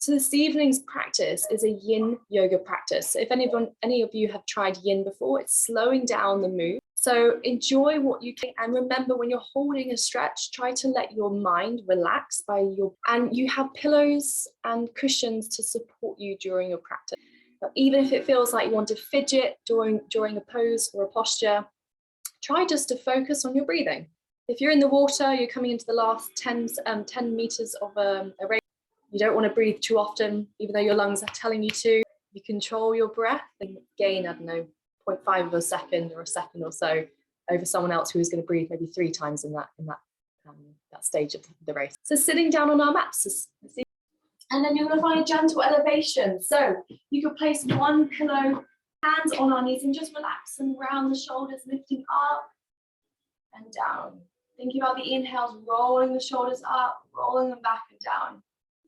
So this evening's practice is a Yin Yoga practice. So if any of you have tried Yin before, it's slowing down the move. So enjoy what you can, and remember when you're holding a stretch, try to let your mind relax and you have pillows and cushions to support you during your practice. But even if it feels like you want to fidget during a pose or a posture, try just to focus on your breathing. If you're in the water, you're coming into the last 10 meters of a race. You don't want to breathe too often, even though your lungs are telling you to. You control your breath and gain, I don't know, 0.5 of a second or a second or so over someone else who is going to breathe maybe 3 times in that stage of the race. So sitting down on our mats, and then you're going to find a gentle elevation. So you could place one pillow, hands on our knees, and just relax them around the shoulders, lifting up and down. Thinking about the inhales, rolling the shoulders up, rolling them back and down.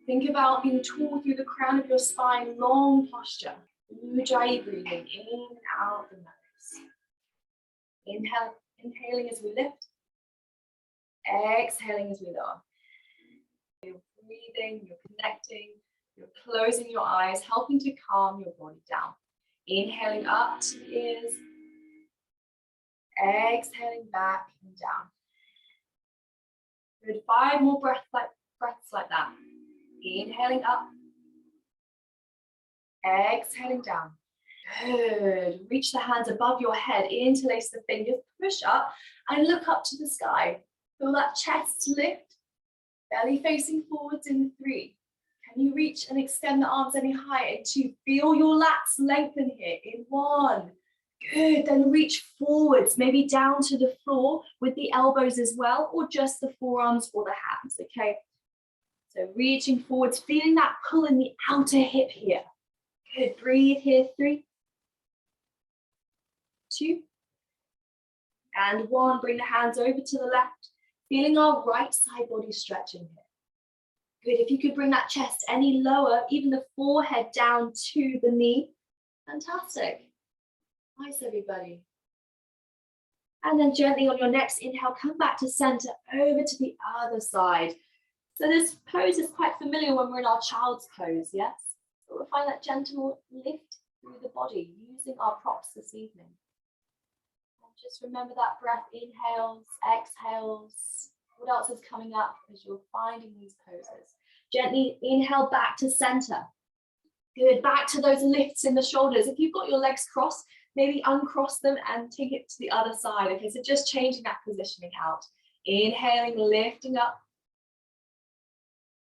Think about being tall through the crown of your spine, long posture. Ujjayi breathing in and out the nose. Inhaling as we lift. Exhaling as we lower. You're breathing, you're connecting, you're closing your eyes, helping to calm your body down. Inhaling up to the ears. Exhaling back and down. Good. 5 more breaths like that. Inhaling up. Exhaling down. Good. Reach the hands above your head, interlace the fingers, push up and look up to the sky. Feel that chest lift, belly facing forwards in 3. Can you reach and extend the arms any higher in 2? Feel your lats lengthen here in 1. Good. Then reach forwards, maybe down to the floor with the elbows as well, or just the forearms or the hands, okay? So reaching forwards, feeling that pull in the outer hip here. Good, breathe here, 3, 2, and 1. Bring the hands over to the left, feeling our right side body stretching here. Good, if you could bring that chest any lower, even the forehead down to the knee. Fantastic. Nice, everybody. And then gently on your next inhale, come back to center, over to the other side. So this pose is quite familiar when we're in our child's pose, yes? So we'll find that gentle lift through the body using our props this evening. And just remember that breath, inhales, exhales. What else is coming up as you're finding these poses? Gently inhale back to center. Good, back to those lifts in the shoulders. If you've got your legs crossed, maybe uncross them and take it to the other side. Okay, so just changing that positioning out. Inhaling, lifting up.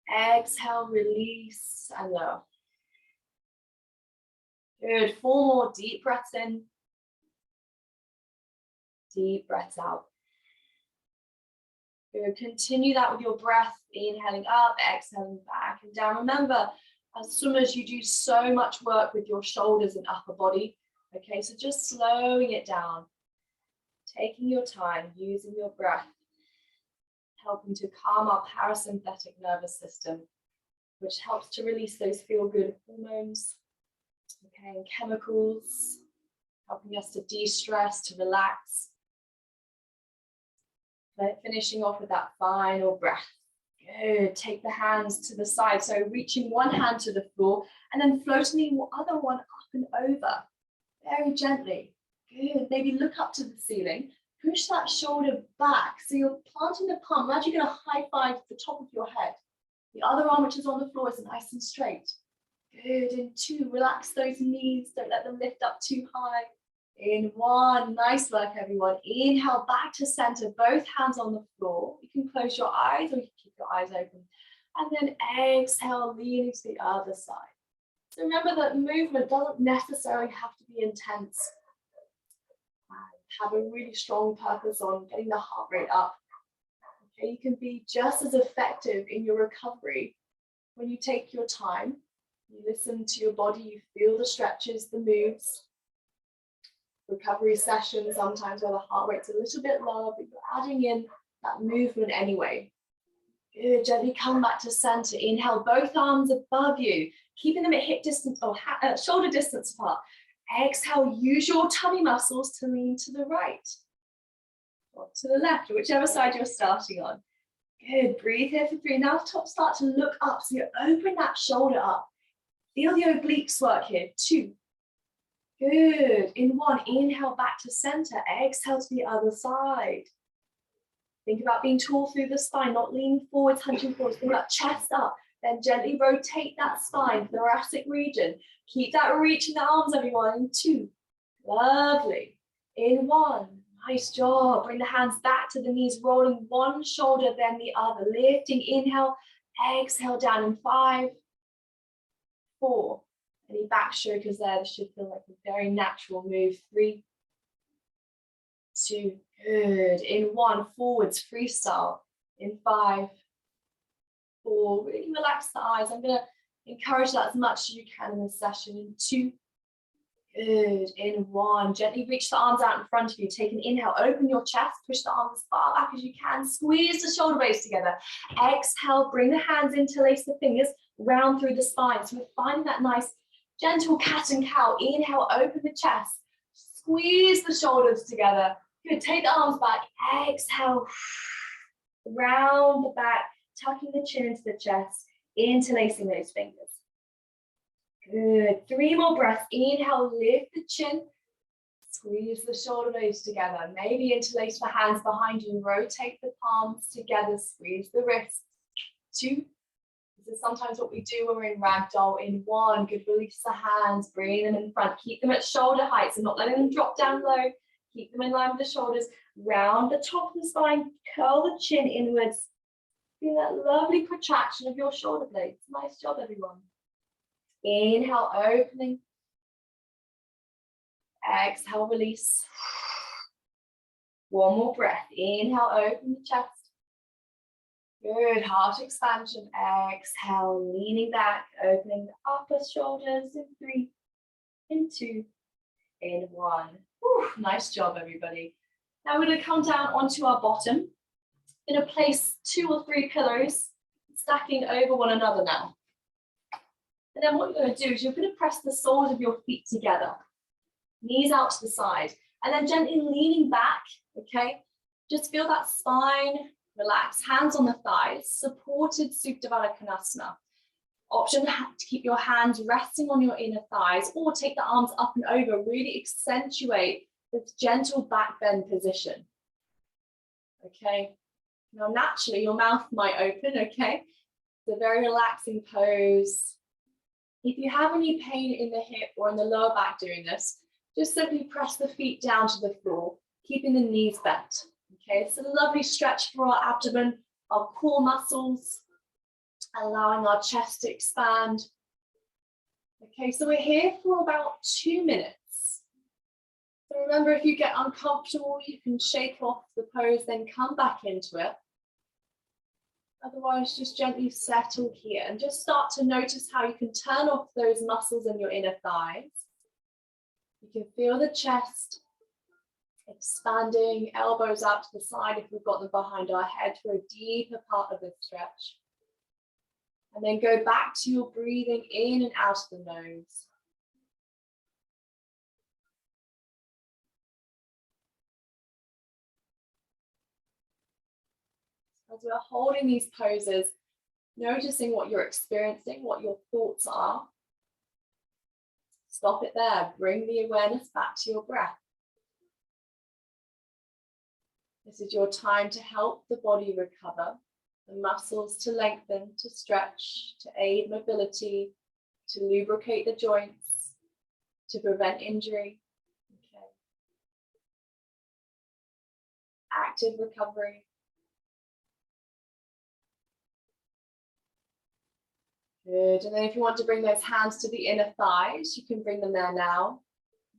Exhale, release and lower. Good. 4 more deep breaths in. Deep breaths out. Good. Continue that with your breath. Inhaling up, exhaling back and down. Remember, as swimmers, you do so much work with your shoulders and upper body. Okay, so just slowing it down. Taking your time, using your breath. Helping to calm our parasympathetic nervous system, which helps to release those feel-good hormones, okay, and chemicals, helping us to de-stress, to relax. But finishing off with that final breath. Good. Take the hands to the side. So reaching one hand to the floor and then floating the other one up and over. Very gently. Good. Maybe look up to the ceiling. Push that shoulder back. So you're planting the palm. Imagine you're going to high five the top of your head. The other arm, which is on the floor, is nice and straight. Good. In 2, relax those knees. Don't let them lift up too high. In 1, nice work, everyone. Inhale back to center. Both hands on the floor. You can close your eyes or you can keep your eyes open. And then exhale, leaning to the other side. So remember that movement doesn't necessarily have to be intense. Have a really strong purpose on getting the heart rate up. Okay, you can be just as effective in your recovery when you take your time. You listen to your body, you feel the stretches, the moves. Recovery sessions, sometimes where the heart rate's a little bit lower, but you're adding in that movement anyway. Good, gently come back to center. Inhale, both arms above you, keeping them at hip distance or shoulder distance apart. Exhale, use your tummy muscles to lean to the right or to the left, or whichever side you're starting on. Good, breathe here for 3. Now start to look up, so you open that shoulder up. Feel the obliques work here, 2. Good, in 1, inhale back to center, exhale to the other side. Think about being tall through the spine, not leaning forwards, hunching forwards. Think about chest up, then gently rotate that spine, thoracic region. Keep that reach in the arms, everyone, in 2. Lovely. In 1, nice job. Bring the hands back to the knees, rolling one shoulder, then the other. Lifting, inhale, exhale down in 5, 4. Any back strokers there? This should feel like a very natural move. 3, 2, good. In 1, forwards, freestyle. In 5, 4, really relax the eyes. I'm going to encourage that as much as you can in this session. In 2, good. In 1, gently reach the arms out in front of you. Take an inhale, open your chest, push the arms as far back as you can. Squeeze the shoulder blades together. Exhale, bring the hands, interlace the fingers, round through the spine. So we're finding that nice gentle cat and cow. Inhale, open the chest. Squeeze the shoulders together. Good, take the arms back. Exhale, round the back, tucking the chin into the chest, interlacing those fingers. Good, 3 more breaths. Inhale, lift the chin. Squeeze the shoulder blades together. Maybe interlace the hands behind you. Rotate the palms together. Squeeze the wrists. 2. This is sometimes what we do when we're in ragdoll. In 1, good, release the hands. Bring them in front. Keep them at shoulder height, so not letting them drop down low. Keep them in line with the shoulders. Round the top of the spine. Curl the chin inwards. Feel that lovely protraction of your shoulder blades. Nice job, everyone. Inhale, opening. Exhale, release. 1 more breath. Inhale, open the chest. Good, heart expansion. Exhale, leaning back, opening the upper shoulders in 3, in 2, in 1. Whew, nice job, everybody. Now we're going to come down onto our bottom. Going to place 2 or 3 pillows stacking over one another now. And then what you're going to do is you're going to press the soles of your feet together. Knees out to the side. And then gently leaning back, okay? Just feel that spine relax. Hands on the thighs. Supported Supta Baddha Konasana. Option to keep your hands resting on your inner thighs or take the arms up and over. Really accentuate this gentle back bend position. Okay? Now naturally your mouth might open, okay? It's a very relaxing pose. If you have any pain in the hip or in the lower back doing this, just simply press the feet down to the floor, keeping the knees bent. Okay, it's a lovely stretch for our abdomen, our core muscles, allowing our chest to expand. Okay, so we're here for about 2 minutes. So remember, if you get uncomfortable, you can shake off the pose, then come back into it. Otherwise, just gently settle here and just start to notice how you can turn off those muscles in your inner thighs. You can feel the chest expanding, elbows out to the side if we've got them behind our head for a deeper part of this stretch. And then go back to your breathing in and out of the nose. As we're holding these poses, noticing what you're experiencing, what your thoughts are. Stop it there. Bring the awareness back to your breath. This is your time to help the body recover, the muscles to lengthen, to stretch, to aid mobility, to lubricate the joints, to prevent injury. Okay. Active recovery. Good, and then if you want to bring those hands to the inner thighs, you can bring them there now.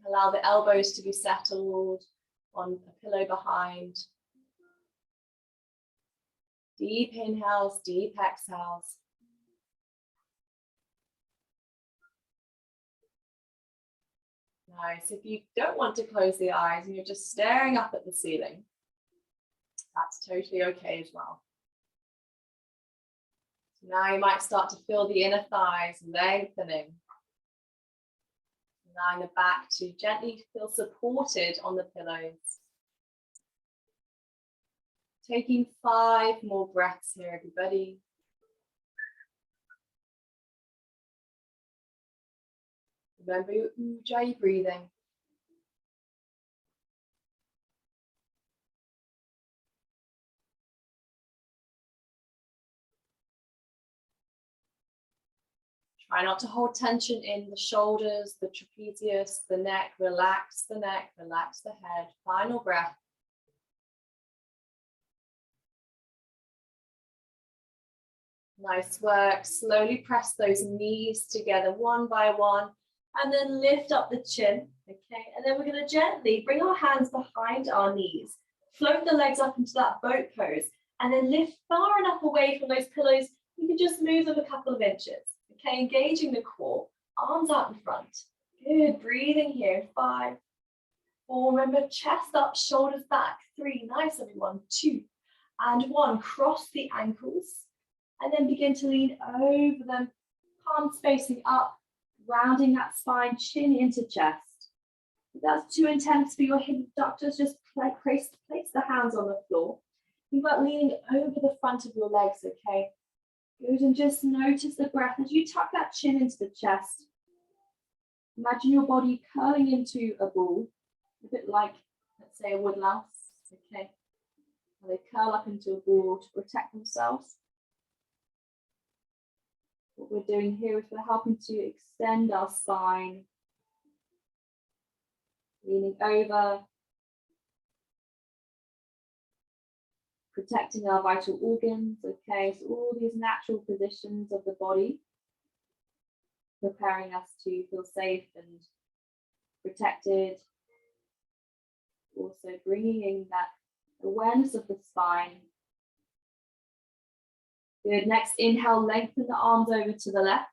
Allow the elbows to be settled on a pillow behind. Deep inhales, deep exhales. Nice, if you don't want to close the eyes and you're just staring up at the ceiling, that's totally okay as well. Now you might start to feel the inner thighs lengthening. Allowing the back to gently feel supported on the pillows. Taking 5 more breaths here, everybody. Remember your Ujjayi breathing. Try not to hold tension in the shoulders, the trapezius, the neck. Relax the neck, relax the head. Final breath. Nice work. Slowly press those knees together one by one and then lift up the chin. Okay, and then we're going to gently bring our hands behind our knees. Float the legs up into that boat pose and then lift far enough away from those pillows. You can just move them a couple of inches. Okay, engaging the core, arms out in front. Good, breathing here. 5, 4, remember, chest up, shoulders back. 3, nice everyone. 2, and 1. Cross the ankles, and then begin to lean over them, palms facing up, rounding that spine, chin into chest. If that's too intense for your hip abductors, just place the hands on the floor. Think about leaning over the front of your legs, okay? Good, and just notice the breath as you tuck that chin into the chest. Imagine your body curling into a ball, a bit like, let's say, a woodlouse, okay? And they curl up into a ball to protect themselves. What we're doing here is we're helping to extend our spine, leaning over, protecting our vital organs, okay? So all these natural positions of the body, preparing us to feel safe and protected. Also bringing in that awareness of the spine. Good, next inhale, lengthen the arms over to the left.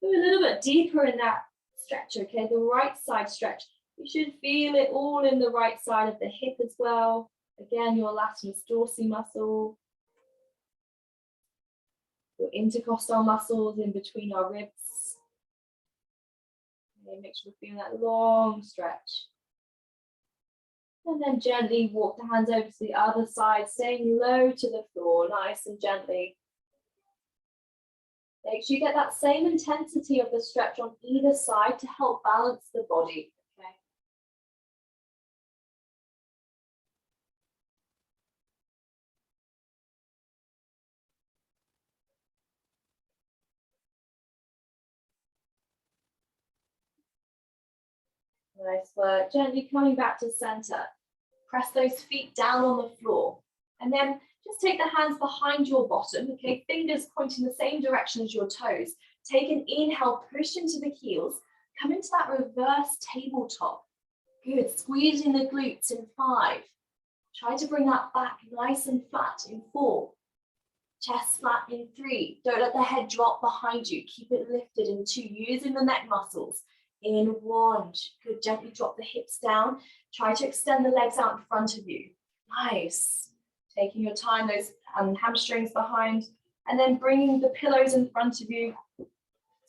Go a little bit deeper in that stretch, okay? The right side stretch. You should feel it all in the right side of the hip as well. Again, your latissimus dorsi muscle, your intercostal muscles in between our ribs. Okay, make sure we're feeling that long stretch. And then gently walk the hands over to the other side, staying low to the floor, nice and gently. Make sure you get that same intensity of the stretch on either side to help balance the body. Nice work. Gently coming back to center. Press those feet down on the floor. And then just take the hands behind your bottom, okay? Fingers pointing the same direction as your toes. Take an inhale, push into the heels. Come into that reverse tabletop. Good, squeezing the glutes in 5. Try to bring that back nice and flat in 4. Chest flat in 3. Don't let the head drop behind you. Keep it lifted in 2, using the neck muscles. In 1, good, gently drop the hips down. Try to extend the legs out in front of you. Nice. Taking your time, those hamstrings behind, and then bringing the pillows in front of you.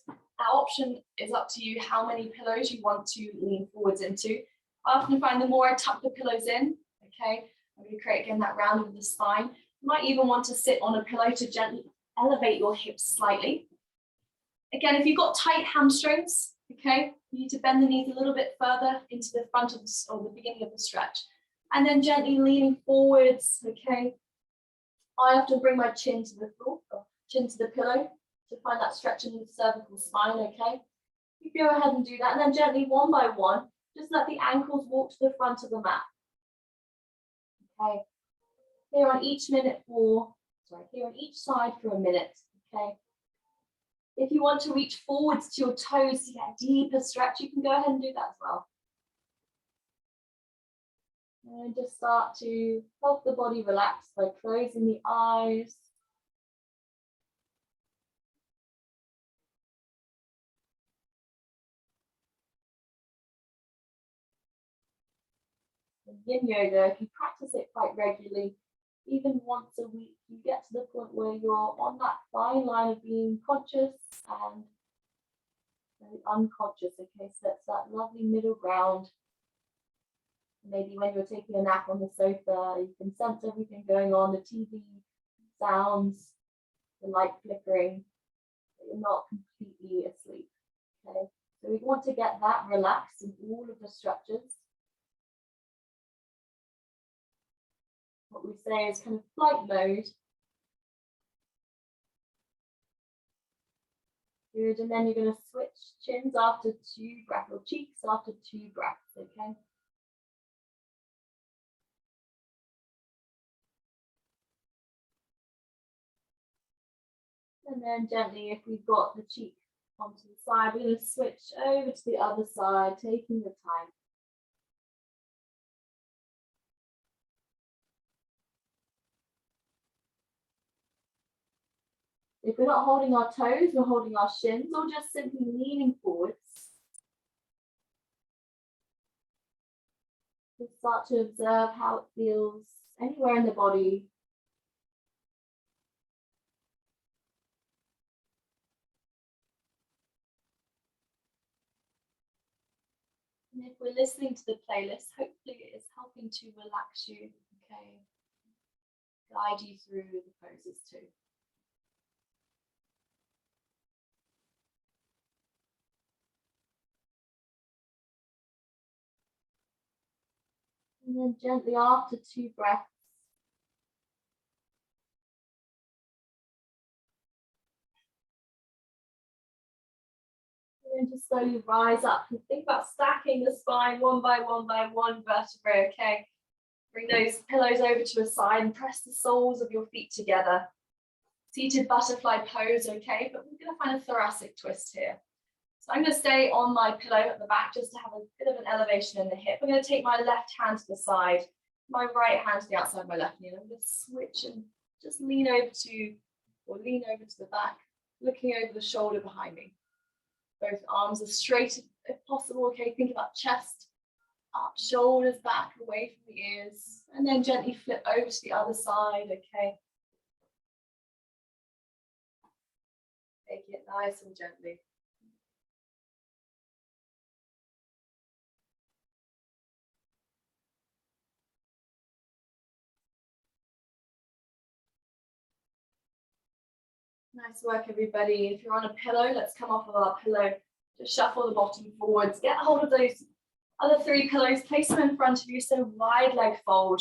That option is up to you how many pillows you want to lean forwards into. I often find the more I tuck the pillows in, okay, I'm going to create again that round of the spine. You might even want to sit on a pillow to gently elevate your hips slightly. Again, if you've got tight hamstrings, okay, you need to bend the knees a little bit further into the front of the, or the beginning of the stretch. And then gently leaning forwards, okay. I often bring my chin to the floor, or chin to the pillow to find that stretch in the cervical spine, okay. You go ahead and do that, and then gently one by one, just let the ankles walk to the front of the mat. Okay. Here on each side for a minute, okay. If you want to reach forwards to your toes to get a deeper stretch, you can go ahead and do that as well. And just start to help the body relax by closing the eyes. Yin yoga, if you practice it quite regularly, even once a week, you get to the point where you're on that fine line of being conscious and very unconscious, okay? So that's that lovely middle ground. Maybe when you're taking a nap on the sofa, you can sense everything going on, the TV sounds, the light flickering, but you're not completely asleep. Okay, so we want to get that relaxed in all of the structures. What we say is kind of flight mode. Good, and then you're going to switch chins after 2 breaths, or cheeks after 2 breaths, okay? And then gently, if we've got the cheek onto the side, we're going to switch over to the other side, taking the time. If we're not holding our toes, we're holding our shins, or just simply leaning forwards. Just start to observe how it feels anywhere in the body. And if we're listening to the playlist, hopefully it is helping to relax you, okay? Guide you through the poses too. And then gently after 2 breaths, we're going to slowly rise up and think about stacking the spine one by one vertebrae, okay? Bring those pillows over to a side and press the soles of your feet together. Seated butterfly pose, okay? But we're going to find a thoracic twist here. So I'm going to stay on my pillow at the back just to have a bit of an elevation in the hip. I'm going to take my left hand to the side, my right hand to the outside of my left knee. And I'm going to switch and just lean over to the back, looking over the shoulder behind me. Both arms as straight if possible, okay? Think about chest up, shoulders back, away from the ears. And then gently flip over to the other side, okay? Take it nice and gently. Nice work, everybody. If you're on a pillow, let's come off of our pillow. Just shuffle the bottom forwards. Get hold of those other 3 pillows. Place them in front of you. So wide leg fold.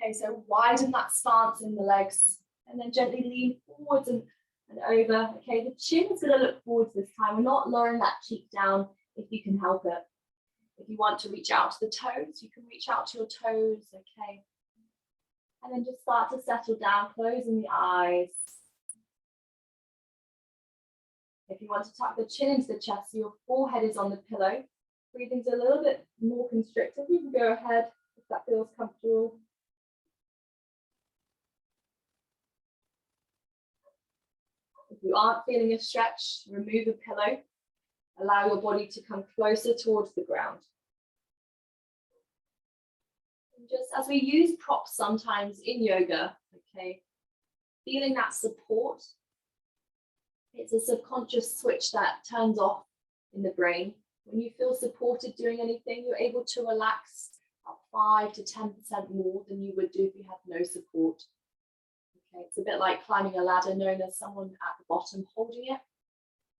Okay, so widen that stance in the legs. And then gently lean forwards and over. Okay, the chin's going to look forwards this time. We're not lowering that cheek down if you can help it. If you want to reach out to the toes, you can reach out to your toes. Okay. And then just start to settle down, closing the eyes. If you want to tuck the chin into the chest so your forehead is on the pillow, breathing's a little bit more constricted, you can go ahead if that feels comfortable. If you aren't feeling a stretch, remove the pillow. Allow your body to come closer towards the ground. And just as we use props sometimes in yoga, okay, feeling that support. It's a subconscious switch that turns off in the brain. When you feel supported doing anything, you're able to relax about 5 to 10% more than you would do if you had no support. Okay, it's a bit like climbing a ladder, knowing there's someone at the bottom holding it.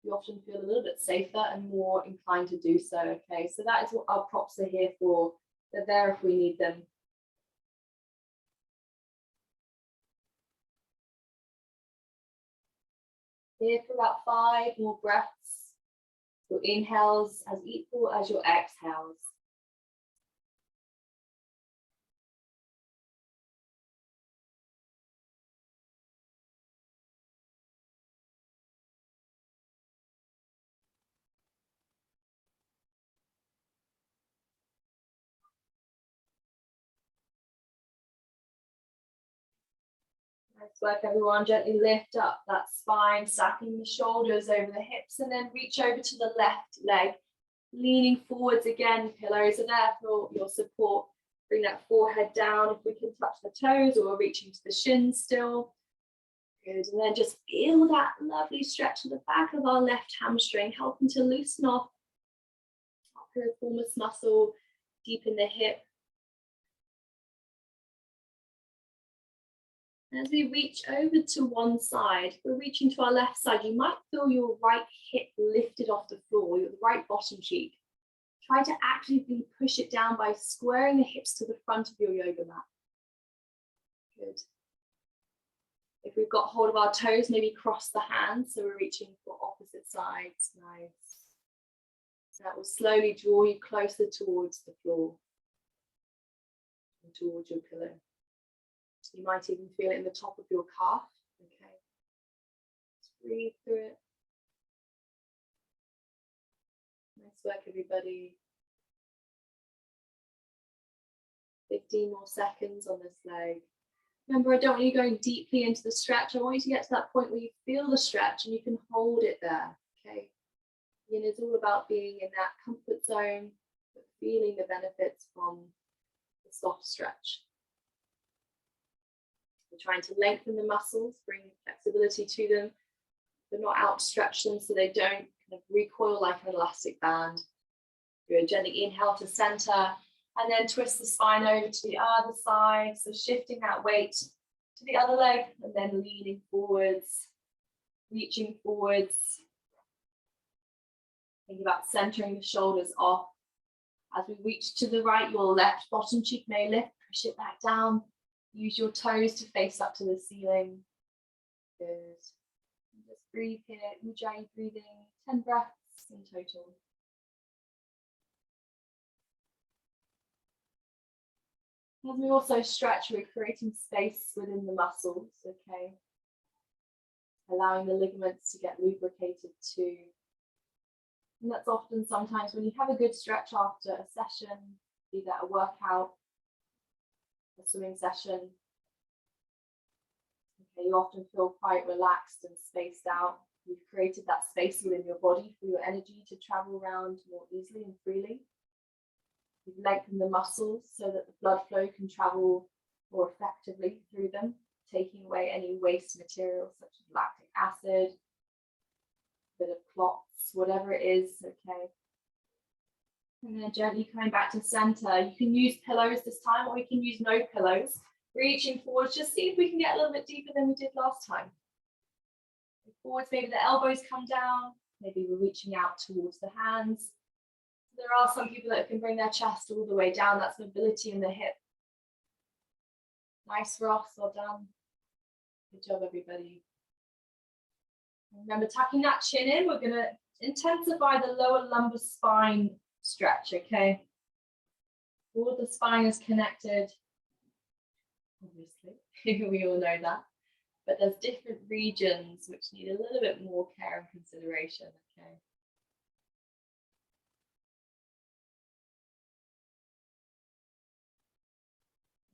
You often feel a little bit safer and more inclined to do so. Okay, so that is what our props are here for. They're there if we need them. Here for about 5 more breaths. Your inhales as equal as your exhales. Nice work, everyone. Gently lift up that spine, stacking the shoulders over the hips, and then reach over to the left leg, leaning forwards again. Pillows are there for your support. Bring that forehead down if we can touch the toes, or reaching to the shins still. Good, and then just feel that lovely stretch in the back of our left hamstring, helping to loosen off our piriformis muscle deep in the hip. As we reach over to one side, we're reaching to our left side, you might feel your right hip lifted off the floor, your right bottom cheek. Try to actively push it down by squaring the hips to the front of your yoga mat. Good. If we've got hold of our toes, maybe cross the hands, so we're reaching for opposite sides. Nice. So that will slowly draw you closer towards the floor and towards your pillow. You might even feel it in the top of your calf. Okay. Just breathe through it. Nice work, everybody. 15 more seconds on this leg. Remember, I don't want you going deeply into the stretch. I want you to get to that point where you feel the stretch and you can hold it there. Okay. Yin is all about being in that comfort zone, but feeling the benefits from the soft stretch. We're trying to lengthen the muscles, bring flexibility to them, but not outstretch them so they don't kind of recoil like an elastic band. Good. Gently inhale to center and then twist the spine over to the other side. So shifting that weight to the other leg and then leaning forwards, reaching forwards. Think about centering the shoulders off. As we reach to the right, your left bottom cheek may lift, push it back down. Use your toes to face up to the ceiling. Good. And just breathe here, Ujjayi breathing, 10 breaths in total. As we also stretch, we're creating space within the muscles, okay? Allowing the ligaments to get lubricated too. And that's often sometimes when you have a good stretch after a session, be that a workout, a swimming session. Okay, you often feel quite relaxed and spaced out. You've created that space within your body for your energy to travel around more easily and freely. You've lengthened the muscles so that the blood flow can travel more effectively through them, taking away any waste material such as lactic acid, a bit of clots, whatever it is, okay. And then gently coming back to center. You can use pillows this time, or we can use no pillows. Reaching forwards, just see if we can get a little bit deeper than we did last time. Forwards, maybe the elbows come down, maybe we're reaching out towards the hands. There are some people that can bring their chest all the way down. That's mobility in the hip. Nice, Ross, well done. Good job, everybody. Remember, tucking that chin in, we're going to intensify the lower lumbar spine stretch, okay? All of the spine is connected, obviously, we all know that. But there's different regions which need a little bit more care and consideration, okay?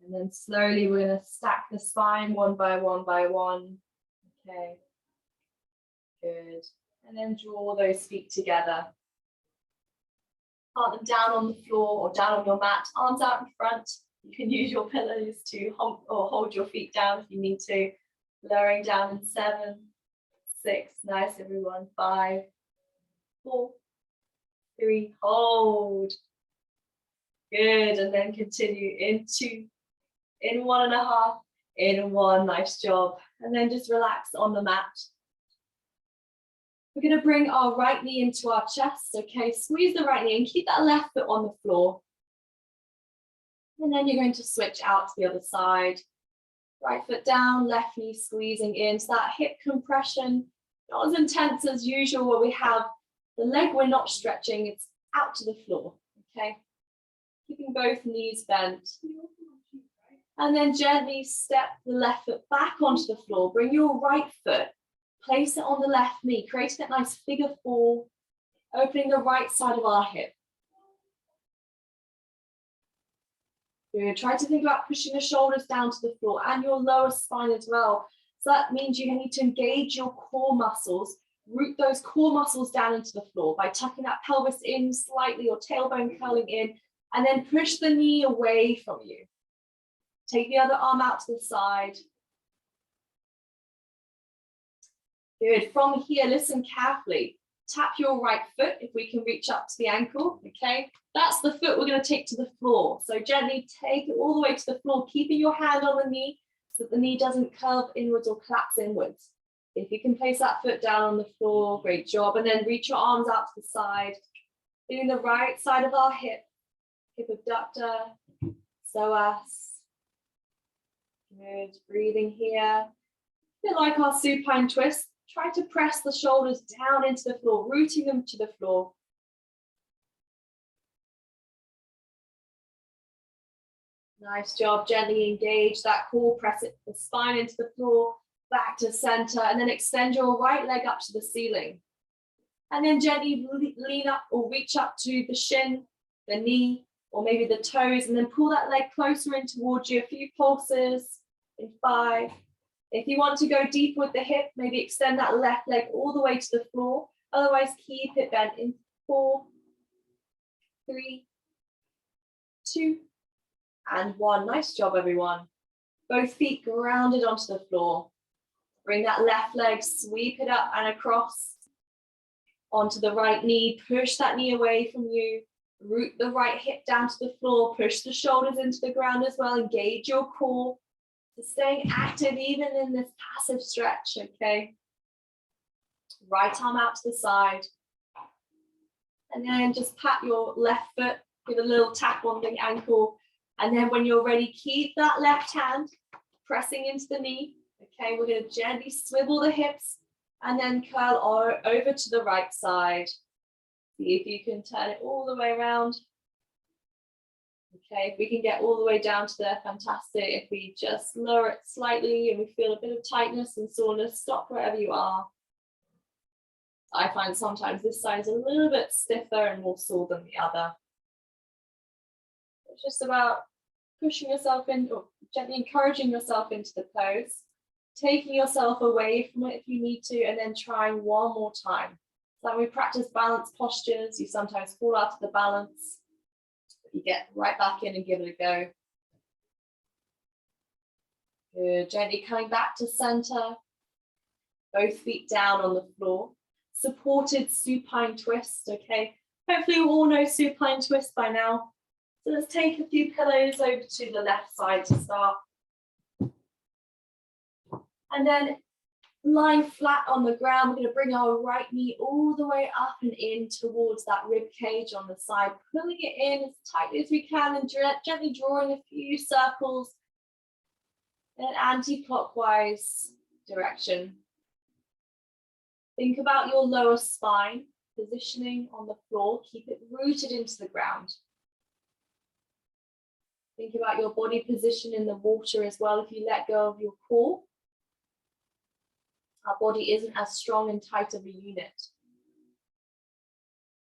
And then slowly we're going to stack the spine one by one by one. Okay, good. And then draw those feet together. Plant them down on the floor or down on your mat, arms out in front. You can use your pillows to hold your feet down if you need to. Lowering down in 7, 6, nice everyone, 5, 4, 3, hold. Good, and then continue in 2, in 1.5, in 1, nice job. And then just relax on the mat. We're going to bring our right knee into our chest, okay? Squeeze the right knee and keep that left foot on the floor. And then you're going to switch out to the other side. Right foot down, left knee squeezing in. So that hip compression, not as intense as usual where we have the leg we're not stretching, it's out to the floor, okay? Keeping both knees bent. And then gently step the left foot back onto the floor. Bring your right foot, place it on the left knee, creating that nice figure 4, opening the right side of our hip. Good. Try to think about pushing the shoulders down to the floor and your lower spine as well. So that means you need to engage your core muscles, root those core muscles down into the floor by tucking that pelvis in slightly or tailbone curling in, and then push the knee away from you. Take the other arm out to the side. Good. From here, listen carefully. Tap your right foot if we can reach up to the ankle, okay? That's the foot we're going to take to the floor. So gently take it all the way to the floor, keeping your hand on the knee so that the knee doesn't curve inwards or collapse inwards. If you can place that foot down on the floor, great job. And then reach your arms out to the side, feeling the right side of our hip abductor, psoas. Good, breathing here. A bit like our supine twist, try to press the shoulders down into the floor, rooting them to the floor. Nice job, gently engage that core, press it, the spine into the floor, back to center, and then extend your right leg up to the ceiling. And then gently lean up or reach up to the shin, the knee, or maybe the toes, and then pull that leg closer in towards you. A few pulses in 5. If you want to go deep with the hip, maybe extend that left leg all the way to the floor. Otherwise, keep it bent in 4, 3, 2, and 1. Nice job, everyone. Both feet grounded onto the floor. Bring that left leg, sweep it up and across onto the right knee. Push that knee away from you. Root the right hip down to the floor. Push the shoulders into the ground as well. Engage your core. So staying active even in this passive stretch, okay? Right arm out to the side. And then just pat your left foot, give a little tap on the ankle. And then when you're ready, keep that left hand pressing into the knee. Okay, we're going to gently swivel the hips and then curl over to the right side. See if you can turn it all the way around. Okay, if we can get all the way down to there, fantastic. If we just lower it slightly and we feel a bit of tightness and soreness, stop wherever you are. I find sometimes this side is a little bit stiffer and more sore than the other. It's just about pushing yourself in, or gently encouraging yourself into the pose, taking yourself away from it if you need to, and then trying one more time. So when we practice balance postures, you sometimes fall out of the balance, but you get right back in and give it a go. Good, gently coming back to center, both feet down on the floor. Supported supine twist, okay? Hopefully you all know supine twist by now. So let's take a few pillows over to the left side to start. And then lying flat on the ground, we're going to bring our right knee all the way up and in towards that rib cage on the side, pulling it in as tightly as we can and gently drawing a few circles in an anti-clockwise direction. Think about your lower spine, positioning on the floor, keep it rooted into the ground. Think about your body position in the water as well. If you let go of your core, our body isn't as strong and tight of a unit.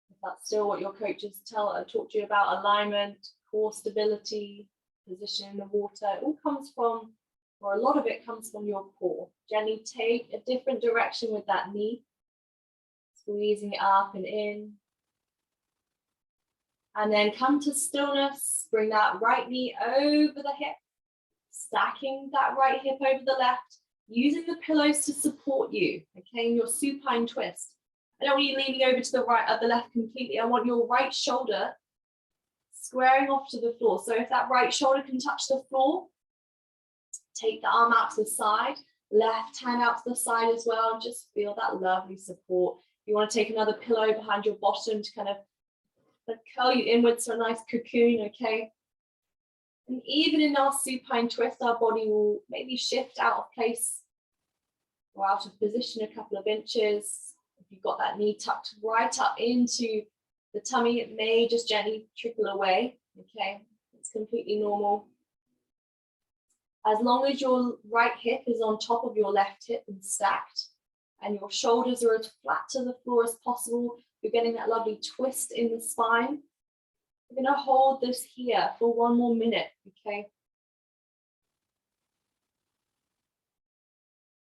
If that's still what your coaches talk to you about, alignment, core stability, position in the water, it all comes from, or a lot of it comes from your core. Gently take a different direction with that knee, squeezing it up and in. And then come to stillness, bring that right knee over the hip, stacking that right hip over the left, using the pillows to support you, okay, in your supine twist. I don't want you leaning over to the right or the left completely. I want your right shoulder squaring off to the floor. So if that right shoulder can touch the floor, take the arm out to the side, left hand out to the side as well, and just feel that lovely support. You want to take another pillow behind your bottom to kind of curl you inwards for a nice cocoon, okay? And even in our supine twist, our body will maybe shift out of place or out of position a couple of inches. If you've got that knee tucked right up into the tummy, it may just gently trickle away, okay? It's completely normal. As long as your right hip is on top of your left hip and stacked, and your shoulders are as flat to the floor as possible, you're getting that lovely twist in the spine. We're going to hold this here for one more minute, okay?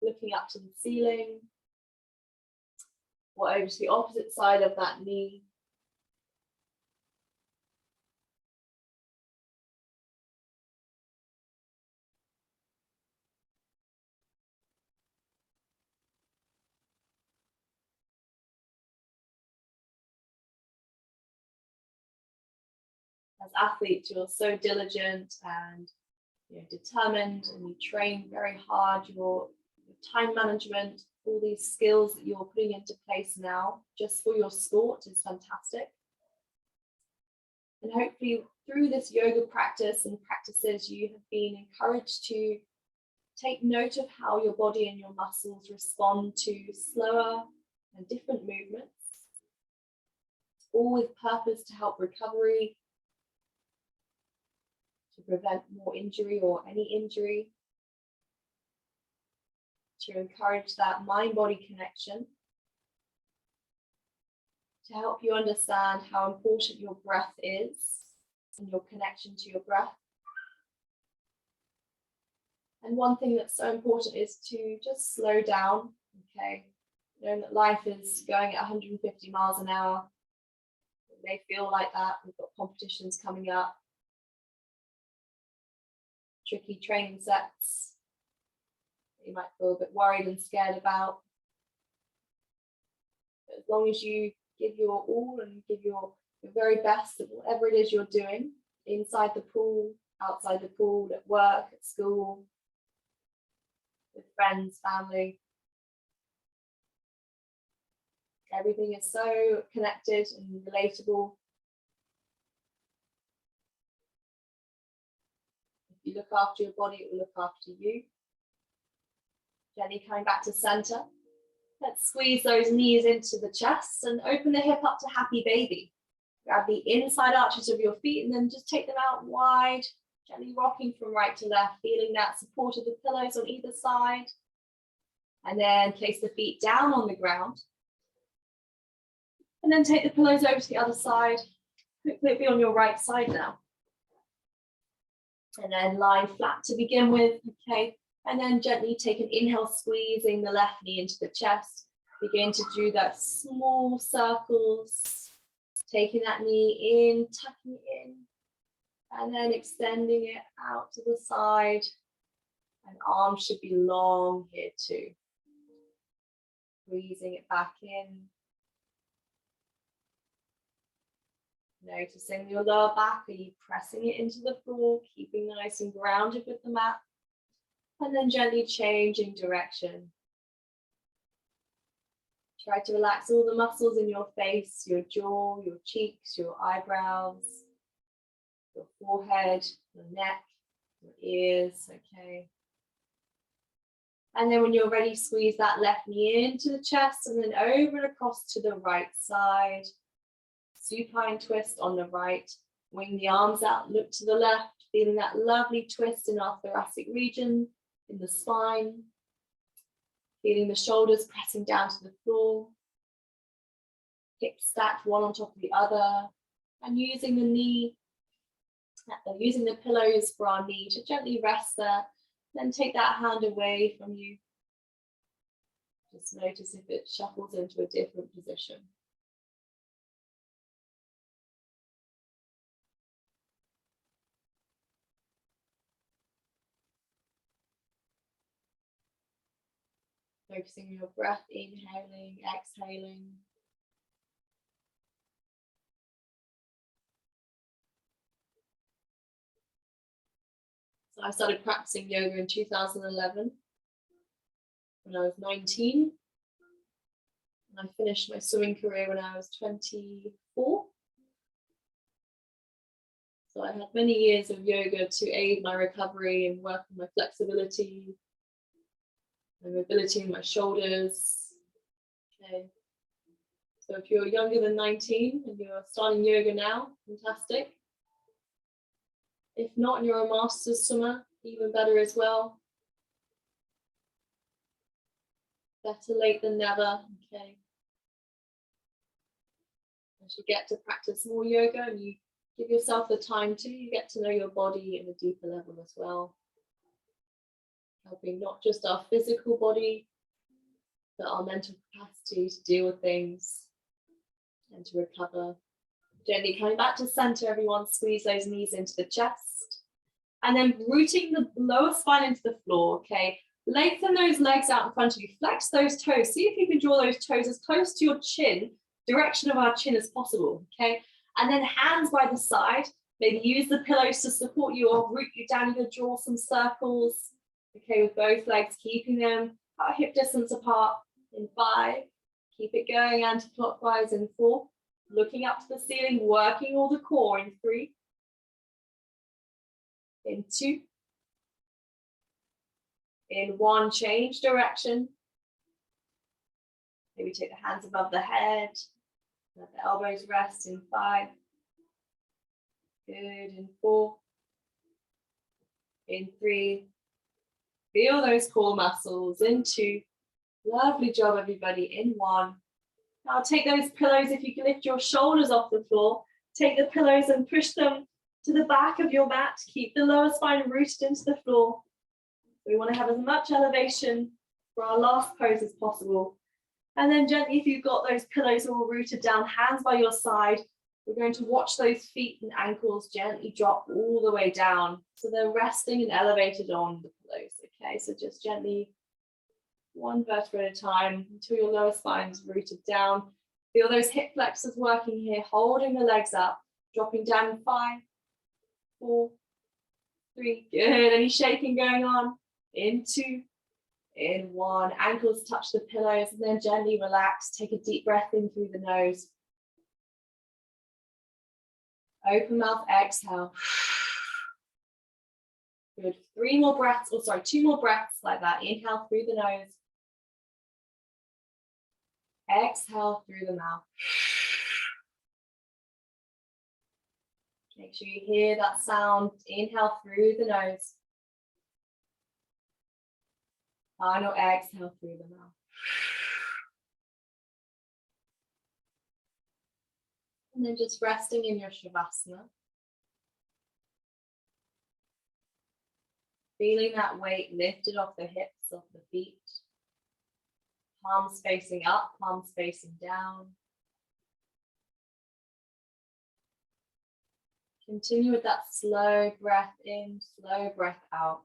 Looking up to the ceiling, or over to the opposite side of that knee. As athletes, you're so diligent and you're determined and you train very hard, your time management, all these skills that you're putting into place now just for your sport is fantastic. And hopefully through this yoga practice and practices, you have been encouraged to take note of how your body and your muscles respond to slower and different movements, all with purpose to help recovery, to prevent more injury or any injury, to encourage that mind-body connection, to help you understand how important your breath is and your connection to your breath. And one thing that's so important is to just slow down, okay? Knowing that life is going at 150 miles an hour. It may feel like that. We've got competitions coming up, tricky training sets that you might feel a bit worried and scared about. But as long as you give your all and give your very best at whatever it is you're doing, inside the pool, outside the pool, at work, at school, with friends, family. Everything is so connected and relatable. If you look after your body, it will look after you. Gently coming back to center. Let's squeeze those knees into the chest and open the hip up to happy baby. Grab the inside arches of your feet and then just take them out wide. Gently rocking from right to left, feeling that support of the pillows on either side. And then place the feet down on the ground. And then take the pillows over to the other side. Quickly be on your right side now. And then lie flat to begin with, okay? And then gently take an inhale, squeezing the left knee into the chest. Begin to do that small circles. Taking that knee in, tucking it in. And then extending it out to the side. And arms should be long here too. Squeezing it back in. Noticing your lower back, are you pressing it into the floor, keeping nice and grounded with the mat, and then gently changing direction. Try to relax all the muscles in your face, your jaw, your cheeks, your eyebrows, your forehead, your neck, your ears, okay. And then when you're ready, squeeze that left knee into the chest and then over and across to the right side. Supine twist on the right, wing the arms out, look to the left, feeling that lovely twist in our thoracic region, in the spine, feeling the shoulders pressing down to the floor, hips stacked one on top of the other, and using the knee, using the pillows for our knee to gently rest there, then take that hand away from you. Just notice if it shuffles into a different position. Focusing on your breath, inhaling, exhaling. So I started practicing yoga in 2011 when I was 19. And I finished my swimming career when I was 24. So I had many years of yoga to aid my recovery and work on my flexibility, my mobility in my shoulders. Okay. So if you're younger than 19 and you're starting yoga now, fantastic. If not, and you're a master's swimmer, even better as well. Better late than never, okay. As you get to practice more yoga and you give yourself the time to, you get to know your body in a deeper level as well. Helping not just our physical body, but our mental capacity to deal with things and to recover. Gently coming back to center, everyone, squeeze those knees into the chest. And then rooting the lower spine into the floor, okay? Lengthen those legs out in front of you, flex those toes. See if you can draw those toes as close to your chin, direction of our chin as possible, okay? And then hands by the side, Maybe use the pillows to support you or root you down. You can draw some circles. Okay, with both legs, keeping them about hip distance apart in 5. Keep it going anti-clockwise in 4. Looking up to the ceiling, working all the core in 3. In 2. In 1, change direction. Maybe take the hands above the head. Let the elbows rest in 5. Good, in 4. In 3. Feel those core muscles in 2. Lovely job, everybody, in 1. Now take those pillows, if you can lift your shoulders off the floor, take the pillows and push them to the back of your mat. Keep the lower spine rooted into the floor. We want to have as much elevation for our last pose as possible. And then gently, if you've got those pillows all rooted down, hands by your side, we're going to watch those feet and ankles gently drop all the way down. So they're resting and elevated on the pillows, okay? So just gently, one vertebra at a time until your lower spine is rooted down. Feel those hip flexors working here, holding the legs up, dropping down in 5, 4, 3, good. Any shaking going on? In 2, in 1. Ankles touch the pillows and then gently relax. Take a deep breath in through the nose. Open mouth, exhale. Good. 3 more breaths, or sorry, 2 more breaths like that. Inhale through the nose. Exhale through the mouth. Make sure you hear that sound. Inhale through the nose. Final exhale through the mouth. And then just resting in your Shavasana. Feeling that weight lifted off the hips, off the feet. Palms facing up, palms facing down. Continue with that slow breath in, slow breath out.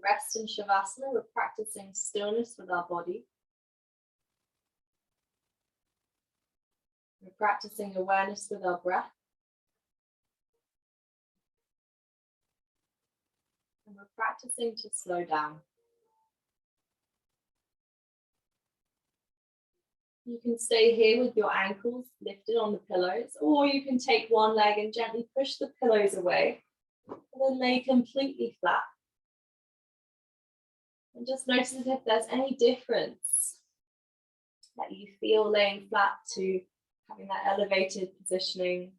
Rest in Shavasana, we're practicing stillness with our body. We're practicing awareness with our breath. And we're practicing to slow down. You can stay here with your ankles lifted on the pillows, or you can take one leg and gently push the pillows away, and then lay completely flat. And just notice if there's any difference that you feel laying flat to having that elevated positioning.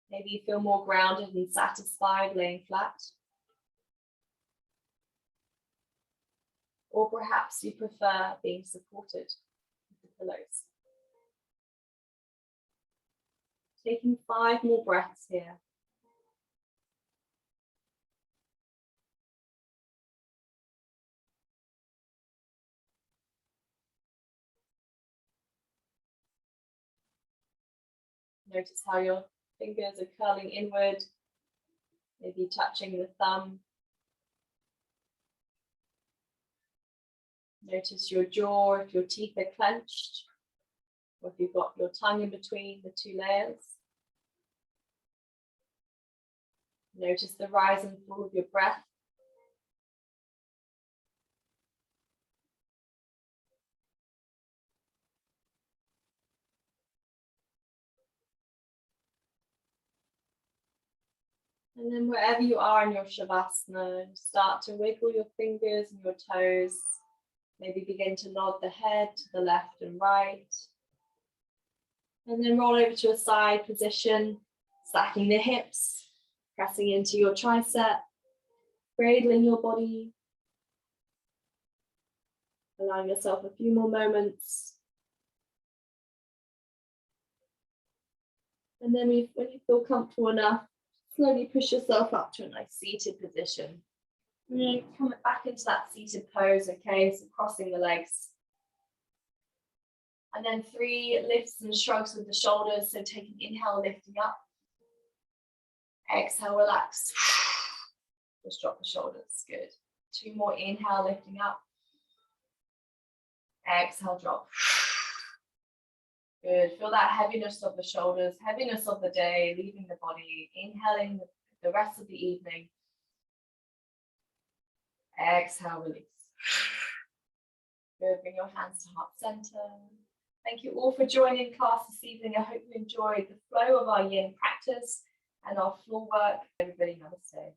Maybe you feel more grounded and satisfied laying flat. Or perhaps you prefer being supported with the pillows. Taking 5 more breaths here. Notice how your fingers are curling inward, maybe touching the thumb. Notice your jaw, if your teeth are clenched, or if you've got your tongue in between the 2 layers. Notice the rise and fall of your breath. And then wherever you are in your Shavasana, start to wiggle your fingers and your toes. Maybe begin to nod the head to the left and right. And then roll over to a side position, slacking the hips, pressing into your tricep, cradling your body. Allowing yourself a few more moments. And then when you feel comfortable enough, slowly push yourself up to a nice seated position. And then come back into that seated pose, okay? So crossing the legs. And then 3 lifts and shrugs with the shoulders. So take an inhale, lifting up. Exhale, relax. Just drop the shoulders. Good. 2 more. Inhale, lifting up. Exhale, drop. Good. Feel that heaviness of the shoulders, heaviness of the day, leaving the body. Inhaling the rest of the evening. Exhale, release. Good. Bring your hands to heart center. Thank you all for joining class this evening. I hope you enjoyed the flow of our yin practice and our floor work. Everybody, namaste.